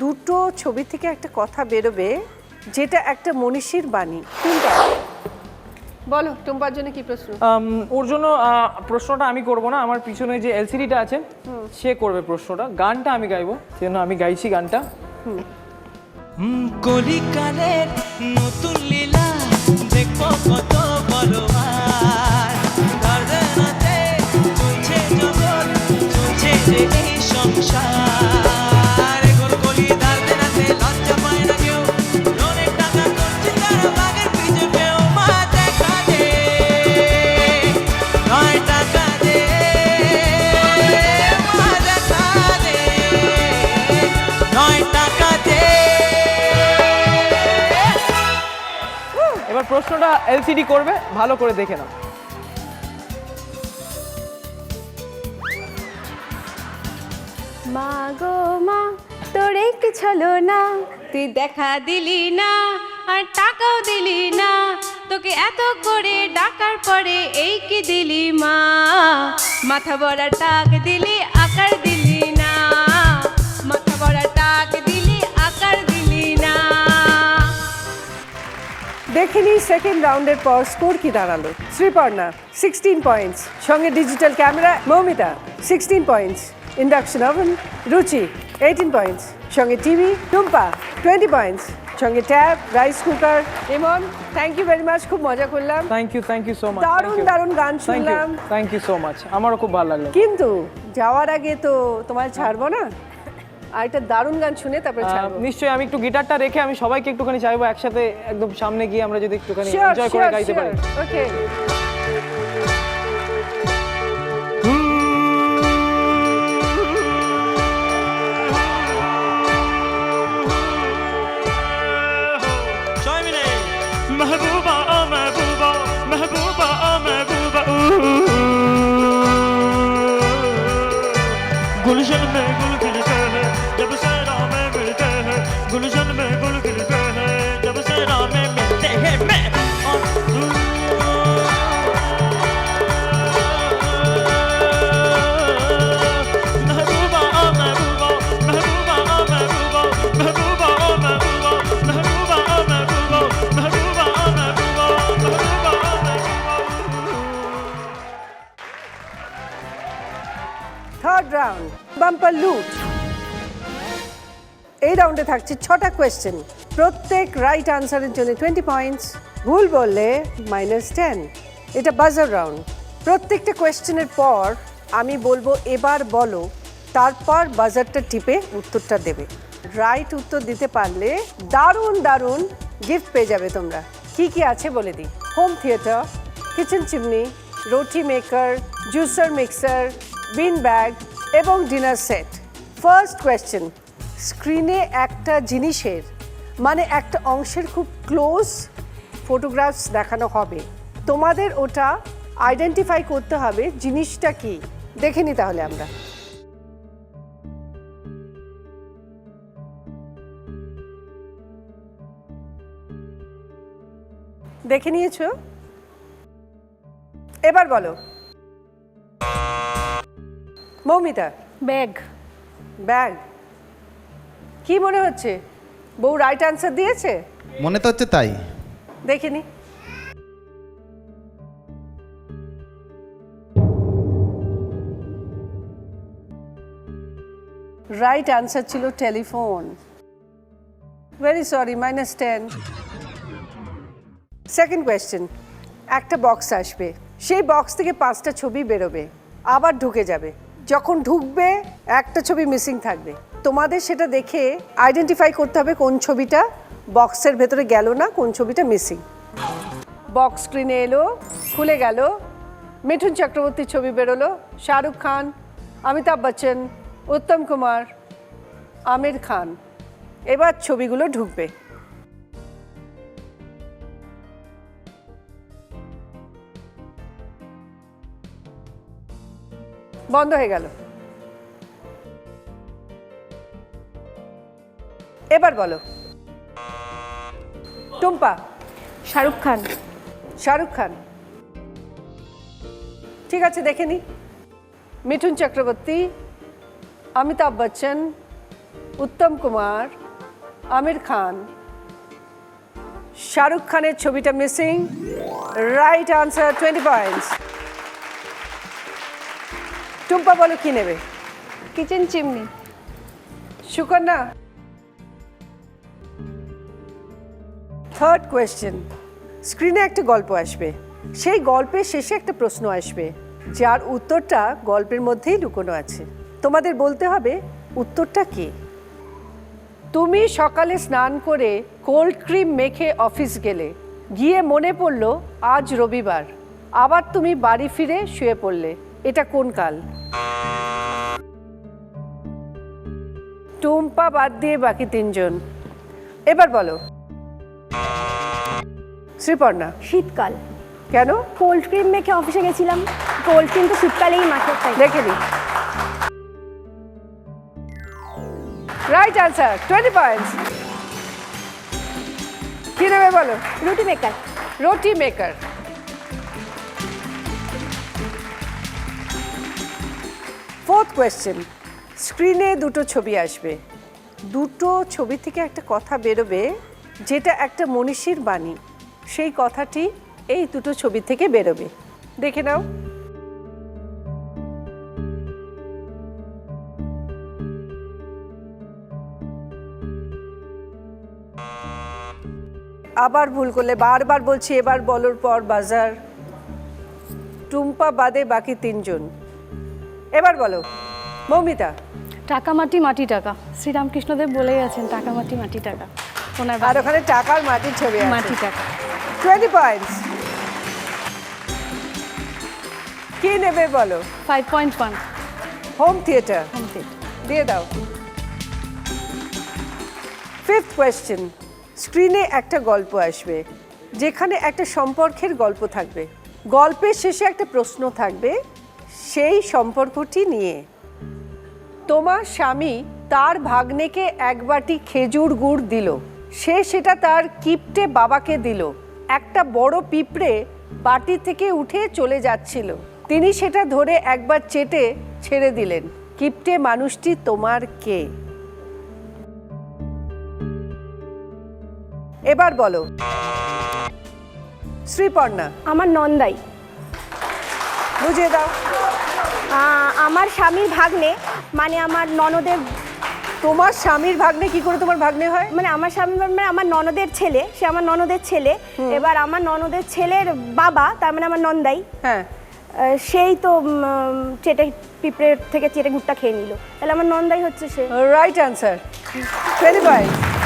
দুটো ছবি থেকে একটা কথা বেরোবে যেটা একটা মনীষীর বাণী। টুম্পা বলো, টুম্পার জন্য কি প্রশ্ন? ওর জন্য প্রশ্নটা আমি করব না, আমার পিছনে যে এলসিডিটা আছে সে করবে প্রশ্নটা। গানটা আমি গাইবো, সেজন্য আমি গাইছি গানটা। কলিকালের নতুন লীলা দেখো কত বড় আর ধারণাতে চলছে জগৎ, চলছে যে এই সংসার। গোল গলি ধারণাতে লজ্জা পায় না কেউ, অনেক টাকা করছে তারা বাগের পিছু কেউ। মা দেখা দে, নয় টাকা দে, মা দেখা দে, নয় টাকা দে। এবার প্রশ্নটা এলসিডি করবে, ভালো করে দেখে নাও। মা গো মা, তোর এই কি ছলো না, তুই দেখা দিলি না আর টাকাও দিলি না, তোকে এত করে ডাকার পরে এই কি দিলি মা, মাথা ভরা টাক দিলি আকার দিলি না, মাথা ভরা টাক দিলি আকার দিলি না। দেখিনি সেকেন্ড রাউন্ডের পর স্কোর কি দাঁড়ালো। শ্রীপর্ণা 16 পয়েন্টস, সঙ্গে digital camera. Moumita 16 points, induction oven. Ruchi 18 points, সঙ্গে টিভি। টুম্পা 20 পয়েন্টস, সঙ্গে tab, rice cooker. Iman, thank you very much, খুব মজা করলাম। Thank you so much. দারুণ দারুণ গান শুনলাম। থ্যাংক ইউ সো মাচ, আমারও খুব ভালো লাগলো। কিন্তু যাওয়ার আগে তো তোমায় ছাড়বো না, আর একটা দারুণ গান শুনে তারপরে ছাড়বো। নিশ্চয়ই আমি একটু গিটারটা রেখে আমি সবাইকে একটুখানি চাইবো একসাথে একদম সামনে গিয়ে আমরা যদি একটুখানি এনজয় করে গাইতে পারি। ওকে, महबूबा ओ महबूबा, महबूबा ओ महबूबा, गुलशन में गुल खिलते हैं जब सहरा में मिलते हैं, गुलशन में गुल खिलते हैं जब सहरा में मिलते हैं। मैं महबूबा ओ महबूबा, महबूबा ओ महबूबा, महबूबा ओ महबूबा, महबूबा ओ महबूबा, महबूबा ओ महबूबा, महबूबा ओ থার্ড রাউন্ড বাম্পার লুট। এই রাউন্ডে থাকছে 6টা কোয়েশ্চেন, প্রত্যেক রাইট আনসারের জন্য 20 পয়েন্টস, ভুল বললে -10। এটা বাজার রাউন্ড। প্রত্যেকটা কোয়েশ্চেনের পর আমি বলবো এবার বলো, তারপর বাজারটা টিপে উত্তরটা দেবে। রাইট উত্তর দিতে পারলে দারুণ দারুণ গিফট পেয়ে যাবে তোমরা। কি কি আছে বলে দিই। হোম থিয়েটার, কিচেন চিমনি, রুটি maker, juicer mixer, bean bag এবং ডিনার সেট। ফার্স্ট কোয়েশ্চেন, স্ক্রিনে একটা জিনিসের মানে একটা অংশের খুব ক্লোজ ফটোগ্রাফস দেখানো হবে, তোমাদের ওটা আইডেন্টিফাই করতে হবে জিনিসটা কি। দেখে নি তাহলে আমরা। দেখে নিয়েছো? এবার বলো। মৌমিতা, ব্যাগ। ব্যাগ। কি মনে হচ্ছে, বউ রাইট আনসার দিয়েছে? মনে তো হচ্ছে তাই। দেখিনি। রাইট আনসার ছিল telephone. Very sorry, -10। Second question, একটা বক্স আসবে, সেই বক্স থেকে 5টা ছবি বেরোবে, আবার ঢুকে যাবে। যখন ঢুকবে একটা ছবি মিসিং থাকবে, তোমাদের সেটা দেখে আইডেন্টিফাই করতে হবে কোন ছবিটা বক্সের ভেতরে গেল না, কোন ছবিটা মিসিং। বক্স স্ক্রিনে এলো, খুলে গেল, মিঠুন চক্রবর্তীর ছবি বেরোলো, শাহরুখ খান, অমিতাভ বচ্চন, উত্তম কুমার, আমির খান। এবার ছবিগুলো ঢুকবে। বন্ধ হয়ে গেল। এবার বলো। টুম্পা, শাহরুখ খান। শাহরুখ খান, ঠিক আছে দেখে নি। মিঠুন চক্রবর্তী, অমিতাভ বচ্চন, উত্তম কুমার, আমির খান, শাহরুখ খানের ছবিটা missing. Right answer, 20 points. Tumpa বলো কি নেবে? Kitchen chimney. Sukanya, third question. স্ক্রিনে একটা গল্প আসবে, সেই গল্পের শেষে একটা প্রশ্ন আসবে যার উত্তরটা গল্পের মধ্যেই লুকোনো আছে। তোমাদের বলতে হবে উত্তরটা কি। তুমি সকালে স্নান করে কোল্ড ক্রিম মেখে অফিস গেলে, গিয়ে মনে পড়লো আজ রবিবার, আবার তুমি বাড়ি ফিরে শুয়ে পড়লে। এটা কোন কাল? টুম্পা বাদ দিয়ে বাকি তিনজন। এবার বলো। শ্রীপর্ণা, শীতকাল। কেন? কোল্ড ক্রিম মেখে অফিসে গেছিলাম, কোল্ড ক্রিম তো শীতকালেই মাখে তাই। দেখে নি। Right answer, 20 points. কি নেবে বলো? রুটি মেকার। রুটি মেকার। Fourth question. স্ক্রিনে দুটো ছবি আসবে, দুটো ছবি থেকে একটা কথা বেরোবে যেটা একটা মনীষীর বাণী। সেই কথাটি এই দুটো ছবি থেকে বেরোবে, দেখে নাও। আবার ভুল করলে, বারবার বলছি, এবার বলার পর বাজার। টুম্পা বাদে বাকি তিনজন। এবার বলো মৌমিতা। টাকা মাটি মাটি টাকা। শ্রীরামকৃষ্ণদেব বলে গেছেন টাকা মাটি মাটি টাকা। ওনার আর ওখানে টাকার মাটির ছবি আছে। মাটি টাকা। 20 পয়েন্টস। কি নেবে বলো? 5.1। Home theatre. দিয়ে দাও। Fifth question. স্ক্রিনে একটা গল্প আসবে, যেখানে একটা সম্পর্কের গল্প থাকবে, গল্পের শেষে একটা প্রশ্ন থাকবে সেই সম্পর্কটি নিয়ে। তোমার স্বামী তার ভাগ্নেকে এক বাটি খেজুর গুড় দিল, সে সেটা তার কিপ্টে বাবাকে দিল। একটা বড় পিঁপড়ে বাটি থেকে উঠে চলে যাচ্ছিল, তিনি সেটা ধরে একবার চেটে ছেড়ে দিলেন। কিপ্টে মানুষটি তোমার কে? এবার বলো শ্রীপর্ণা। আমার নন্দাই। বুঝিয়ে দাও। আমার স্বামীর ভাগ্নে, মানে আমার ননদের, তোমার স্বামীর ভাগ্নে কি করে তোমার ভাগ্নে হয়? মানে আমার স্বামী মানে আমার ননদের ছেলে, সে আমার ননদের ছেলে। এবার আমার ননদের ছেলের বাবা, তার মানে আমার নন্দাই, হ্যাঁ, সেই তো চেটে পিঁপড়ের থেকে চেটে গুড়টা খেয়ে নিল, তাহলে আমার নন্দাই হচ্ছে সে। Right answer, 20 points.